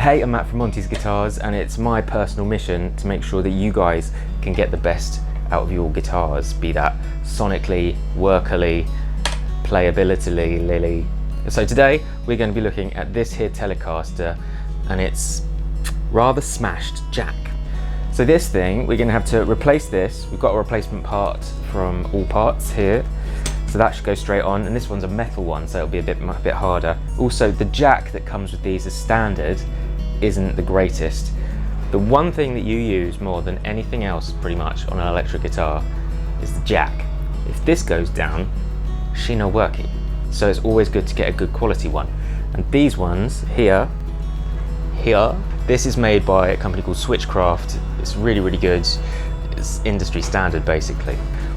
Hey, I'm Matt from Monty's Guitars, and it's my personal mission to make sure that you guys can get the best out of your guitars, be that sonically, workily, playability. So today we're going to be looking at this here Telecaster and its rather smashed jack. So this thing, we're going to have to replace this. We've got a replacement part from All Parts here, so that should go straight on, and this one's a metal one, so it'll be a bit harder. Also, the jack that comes with these as standard isn't the greatest. The one thing that you use more than anything else pretty much on an electric guitar is the jack. If this goes down, she no worky. So it's always good to get a good quality one. And these ones here, this is made by a company called Switchcraft. It's really good. It's industry standard basically.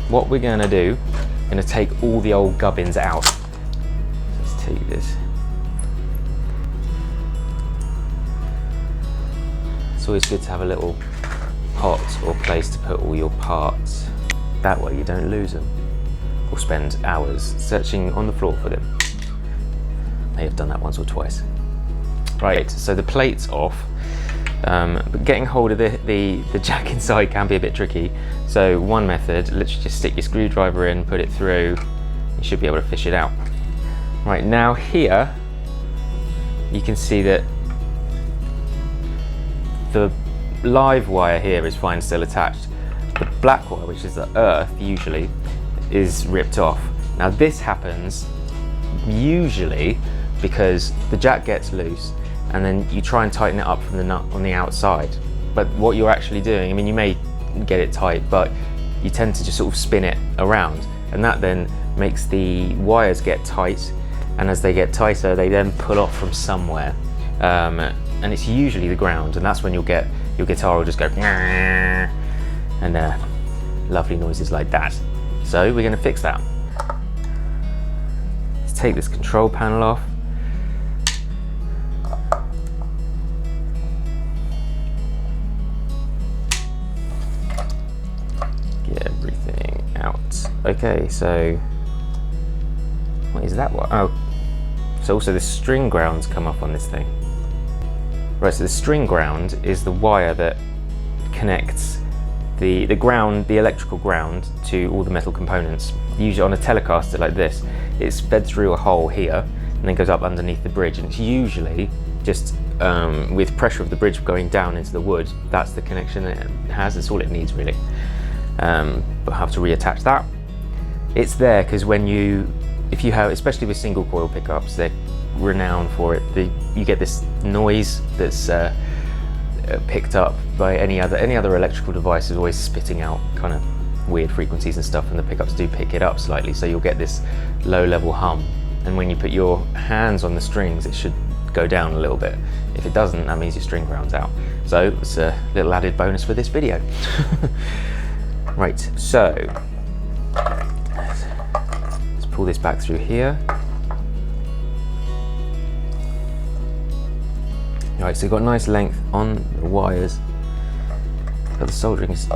What we're gonna do, we're gonna take all the old gubbins out. Let's take this. It's always good to have a little pot or place to put all your parts. That way you don't lose them or spend hours searching on the floor for them. May have done that once or twice. Right, so the plate's off, but getting hold of the jack inside can be a bit tricky. So one method, literally just stick your screwdriver in, put it through, you should be able to fish it out. Right, now here, you can see that the live wire here is fine, still attached. The black wire, which is the earth usually, is ripped off. Now this happens usually because the jack gets loose and then you try and tighten it up from the nut on the outside. But what you're actually doing, I mean, you may get it tight, but you tend to just sort of spin it around, and that then makes the wires get tight, and as they get tighter, they then pull off from somewhere. And it's usually the ground, and that's when you'll get your guitar will just go and lovely noises like that. So we're going to fix that. Let's take this control panel off. Get everything out. Okay, so what is that one? Oh, so also the string grounds come off on this thing. Right, so the string ground is the wire that connects the ground, the electrical ground, to all the metal components. Usually on a Telecaster like this, it's fed through a hole here and then goes up underneath the bridge, and it's usually just with pressure of the bridge going down into the wood, that's the connection it has. That's all it needs really. But I have to reattach that. It's there because if you have, especially with single coil pickups, they're renowned for it. You get this noise that's picked up by any other electrical device is always spitting out kind of weird frequencies and stuff, and the pickups do pick it up slightly, so you'll get this low level hum, and when you put your hands on the strings it should go down a little bit. If it doesn't, that means your string ground's out. So it's a little added bonus for this video. Right, so let's pull this back through here. Right, so you've got a nice length on the wires, but the soldering is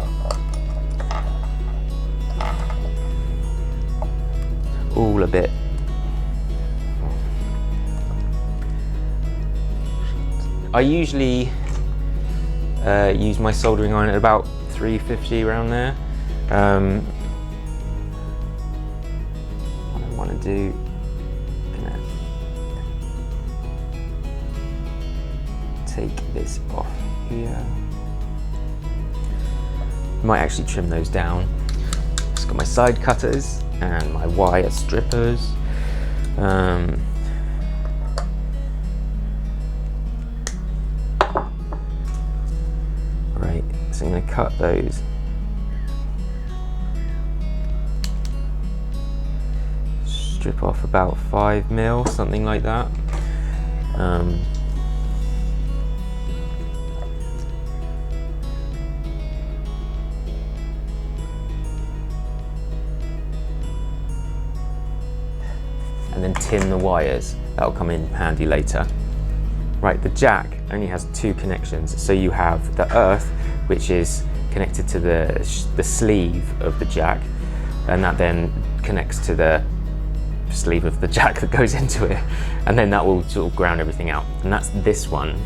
all a bit. I usually use my soldering iron at about 350 around there. What I want to do, take this off here. Might actually trim those down. Just got my side cutters and my wire strippers. Right, so I'm going to cut those. Strip off about 5 mil, something like that. And then tin the wires. That'll come in handy later. Right, the jack only has 2 connections. So you have the earth, which is connected to the sleeve of the jack, and that then connects to the sleeve of the jack that goes into it, and then that will sort of ground everything out. And that's this one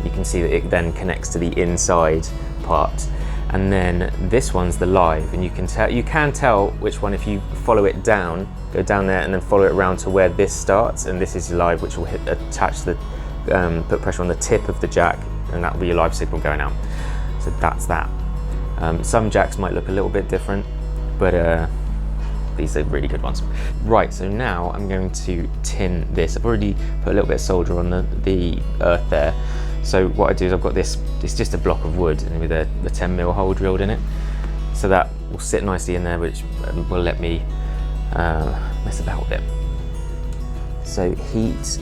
you can see that it then connects to the inside part. And then this one's the live, and you can tell which one if you follow it down, go down there and then follow it around to where this starts, and this is your live, which will attach the put pressure on the tip of the jack, and that will be your live signal going out. So that's that. Some jacks might look a little bit different, but these are really good ones. Right, so now I'm going to tin this. I've already put a little bit of solder on the earth there. So what I do is I've got this, it's just a block of wood with a 10mm hole drilled in it. So that will sit nicely in there, which will let me mess about with it. So heat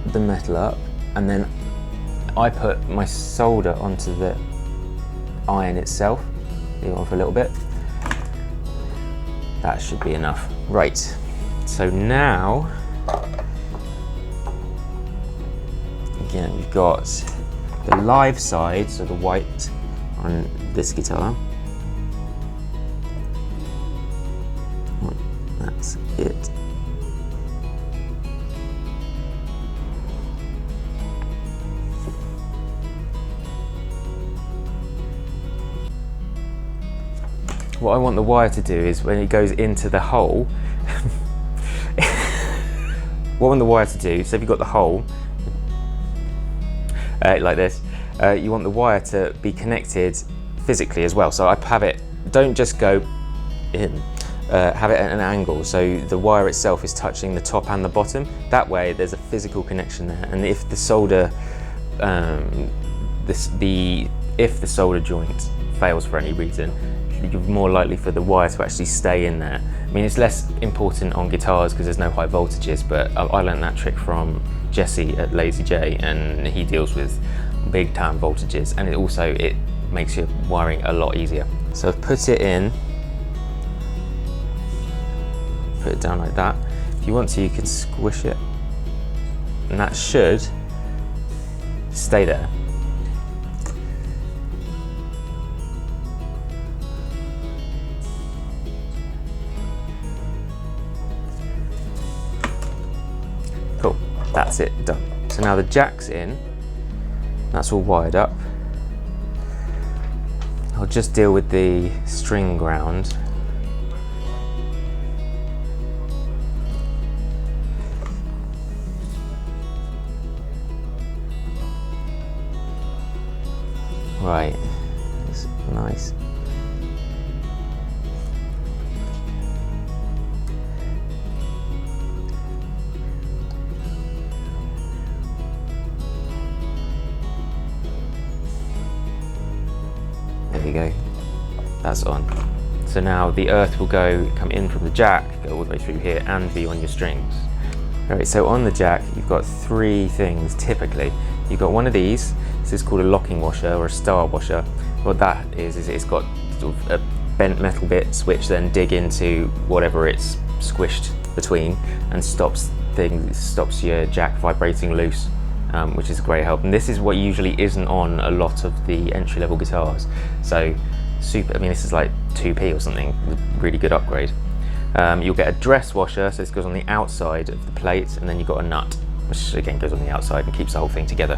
the metal up, and then I put my solder onto the iron itself, leave it on for a little bit. That should be enough. Right, so now, again, we've got the live side, so the white on this guitar. That's it. What I want the wire to do is when it goes into the hole, what I want the wire to do, so if you've got the hole, like this, you want the wire to be connected physically as well. So I have it, don't just go in, have it at an angle, so the wire itself is touching the top and the bottom. That way there's a physical connection there, and if the solder, if the solder joint fails for any reason, you're more likely for the wire to actually stay in there. I mean, it's less important on guitars because there's no high voltages, but I learned that trick from Jesse at Lazy J, and he deals with big time voltages, and it makes your wiring a lot easier. So I've put it in, put it down like that. If you want to, you can squish it, and that should stay there. Cool, that's it, done. So now the jack's in, that's all wired up. I'll just deal with the string ground. Right, that's nice. There you go, that's on. So now the earth will come in from the jack, go all the way through here and be on your strings. Alright, so on the jack you've got three things typically. You've got one of these, this is called a locking washer or a star washer. What that is it's got sort of bent metal bits which then dig into whatever it's squished between and stops your jack vibrating loose. Which is a great help, and this is what usually isn't on a lot of the entry-level guitars. So super, I mean this is like 2p or something, really good upgrade. You'll get a dress washer, so this goes on the outside of the plate, and then you've got a nut, which again goes on the outside and keeps the whole thing together.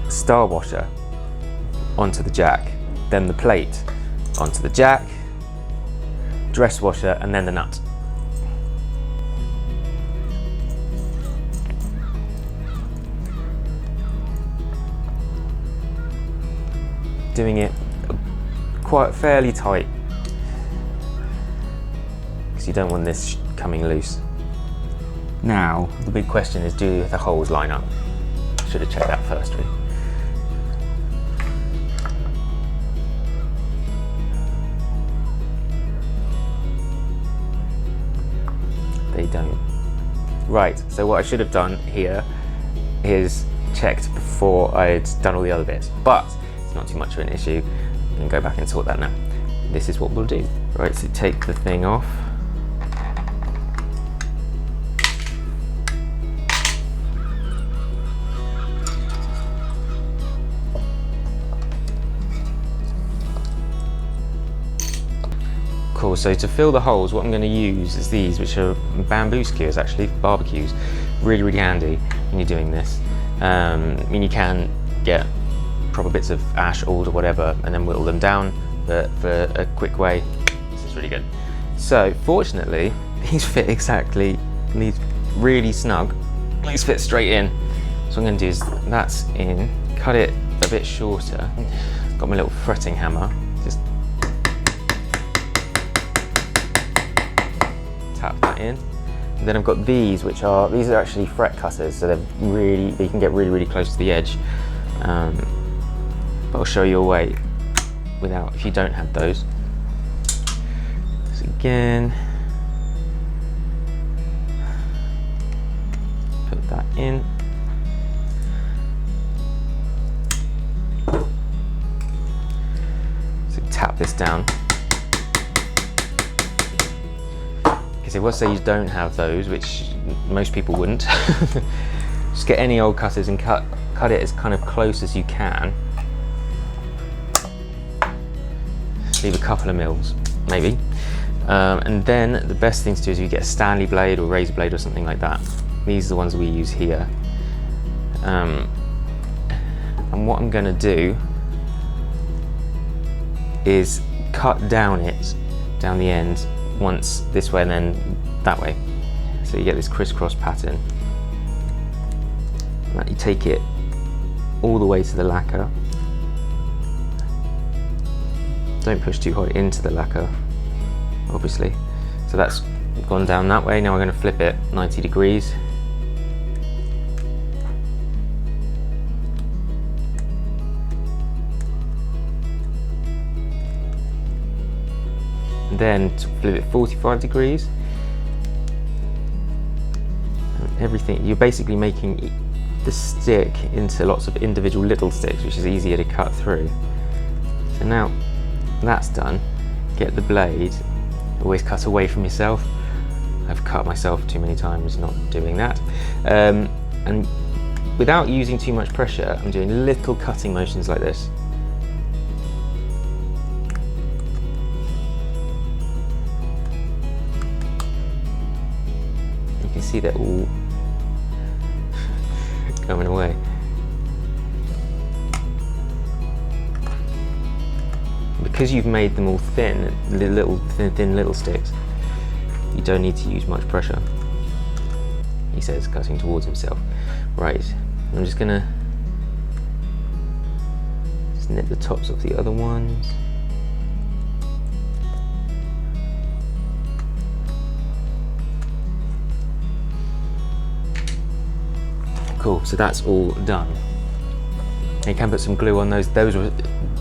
Star washer onto the jack, then the plate onto the jack, dress washer, and then the nut. Doing it quite fairly tight because you don't want this coming loose. Now the big question is, do the holes line up? Should have checked that first really. They don't. Right, so what I should have done here is checked before I'd done all the other bits, but not too much of an issue. You can go back and sort that now. This is what we'll do. Right, so take the thing off. Cool, so to fill the holes, what I'm going to use is these, which are bamboo skewers actually, barbecues. Really, really handy when you're doing this. I mean, you can get proper bits of ash, old or whatever, and then whittle them down, but for a quick way, this is really good. So fortunately, these fit exactly, these really snug, these fit straight in. So what I'm going to do is, that's in, cut it a bit shorter. Got my little fretting hammer, just tap that in. And then I've got these, these are actually fret cutters, so they can get really close to the edge. But I'll show you a way without, if you don't have those. So again, put that in. So tap this down. Because let's say you don't have those, which most people wouldn't, just get any old cutters and cut it as kind of close as you can. Leave a couple of mils, maybe. And then the best thing to do is you get a Stanley blade or razor blade or something like that. These are the ones we use here. And what I'm going to do is cut down the end, once this way and then that way. So you get this crisscross pattern. And you take it all the way to the lacquer. Don't push too hard into the lacquer, obviously. So that's gone down that way. Now we're going to flip it 90 degrees. And then to flip it 45 degrees. And everything, you're basically making the stick into lots of individual little sticks, which is easier to cut through. So now that's done, get the blade, always cut away from yourself. I've cut myself too many times not doing that. And without using too much pressure, I'm doing little cutting motions like this. You can see they're all going away. Because you've made them all thin little sticks, you don't need to use much pressure. He says, cutting towards himself. Right, I'm just gonna snip the tops of the other ones. Cool, so that's all done. You can put some glue on those.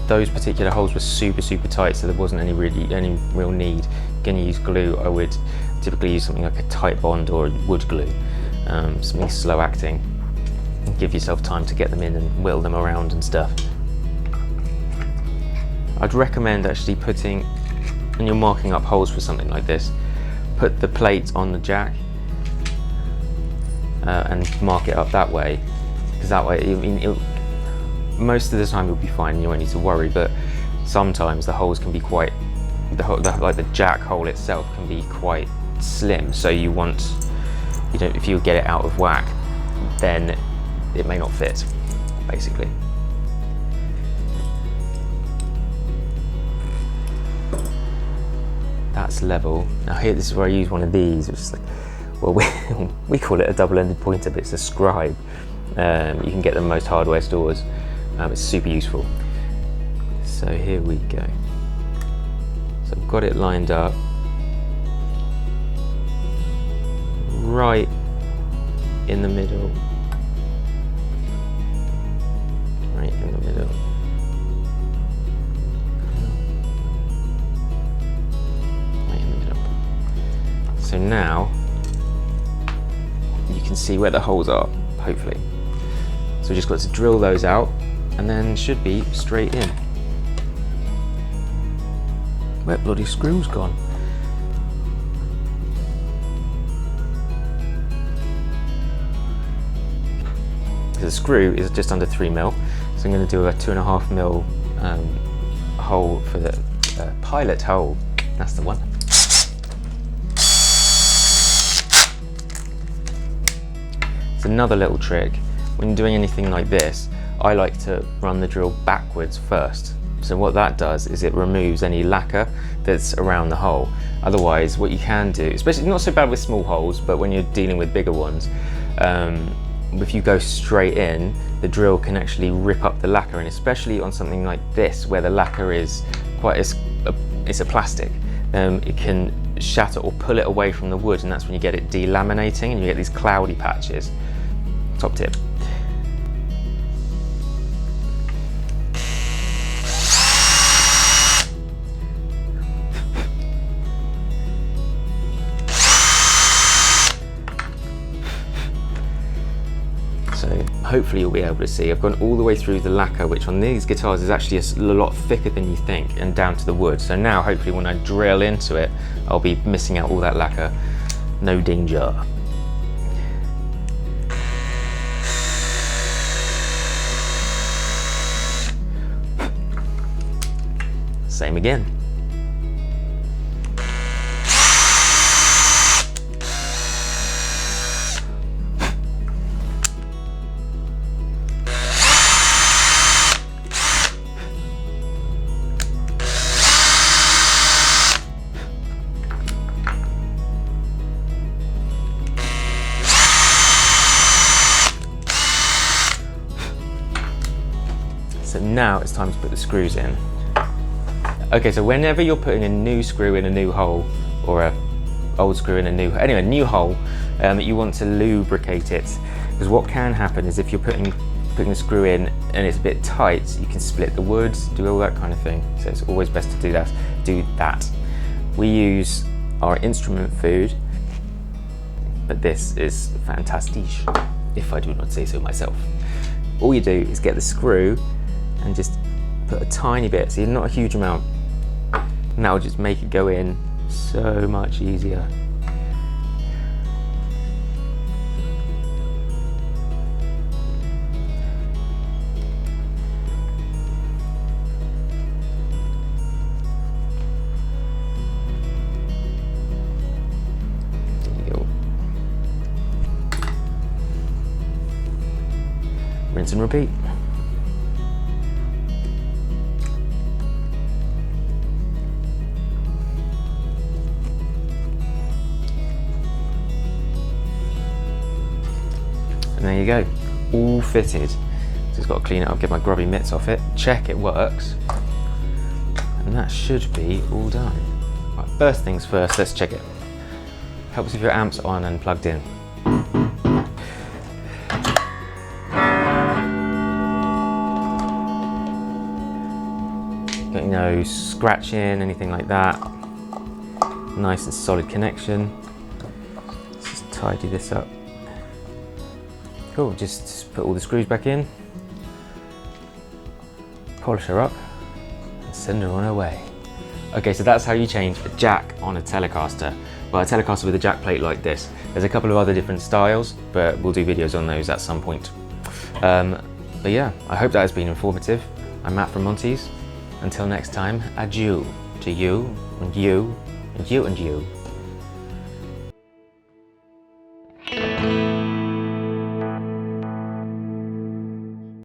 Those particular holes were super tight, so there wasn't any real need. Going to use glue, I would typically use something like a tight bond or wood glue, something slow acting. Give yourself time to get them in and whittle them around and stuff. I'd recommend actually putting, when you're marking up holes for something like this, put the plate on the jack and mark it up that way, because that way, I mean, most of the time you'll be fine, you won't need to worry, but sometimes the holes can be quite, like the jack hole itself can be quite slim, so you want, if you get it out of whack, then it may not fit, basically. That's level. Now here, this is where I use one of these, which is like, well, we call it a double-ended pointer, but it's a scribe. You can get them most hardware stores. It's super useful. So here we go. So I've got it lined up right in the middle. Right in the middle. Right in the middle. So now you can see where the holes are, hopefully. So we just got to drill those out, and then should be straight in. Where bloody screw's gone? The screw is just under 3 mil, so I'm going to do a 2.5 mil hole for the pilot hole. That's the one. It's another little trick. when you're doing anything like this, I like to run the drill backwards first. So what that does is it removes any lacquer that's around the hole. Otherwise, what you can do, especially not so bad with small holes, but when you're dealing with bigger ones, if you go straight in, the drill can actually rip up the lacquer, and especially on something like this where the lacquer is it's a plastic, it can shatter or pull it away from the wood, and that's when you get it delaminating and you get these cloudy patches. Top tip. So hopefully you'll be able to see, I've gone all the way through the lacquer, which on these guitars is actually a lot thicker than you think, and down to the wood. So now hopefully when I drill into it, I'll be missing out all that lacquer. No danger. Same again. So now it's time to put the screws in. Okay, so whenever you're putting a new screw in a new hole, or a old screw in a new hole, you want to lubricate it, because what can happen is if you're putting the screw in and it's a bit tight, you can split the wood, do all that kind of thing. So it's always best to do that. We use our instrument food, but this is fantastic, if I do not say so myself. All you do is get the screw and just put a tiny bit, so not a huge amount, and that will just make it go in so much easier. There you go. Rinse and repeat. And there you go, all fitted. So just got to clean it up, get my grubby mitts off it, check it works, and that should be all done. Right, first things first, let's check it. Helps if your amp's on and plugged in. Got no scratching, anything like that. Nice and solid connection. Let's just tidy this up. Cool, just put all the screws back in, polish her up, and send her on her way. Okay, so that's how you change a jack on a Telecaster. Well, a Telecaster with a jack plate like this. There's a couple of other different styles, but we'll do videos on those at some point. But yeah, I hope that has been informative. I'm Matt from Monty's. Until next time, adieu to you, and you, and you, and you.